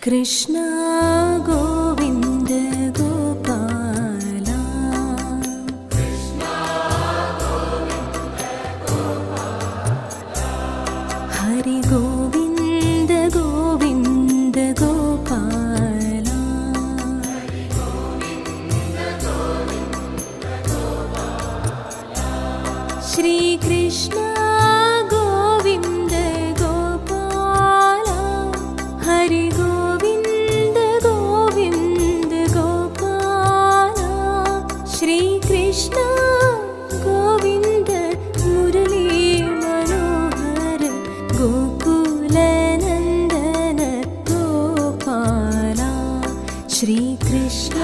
കൃഷ്ണ ഗോവിന്ദ ഗോപാല ഹരി ഗോവിന്ദ ഗോവിന്ദ ഗോപാല ശ്രീകൃഷ്ണ ഗോവിന്ദ ഗോപാല ഹരി ഗോവിന്ദ ഗോവിന്ദ ഗോപാല ശ്രീകൃഷ്ണ ഗോവിന്ദ മുരളീ മനോഹര ഗോകുലനന്ദന ഗോപാല ശ്രീകൃഷ്ണ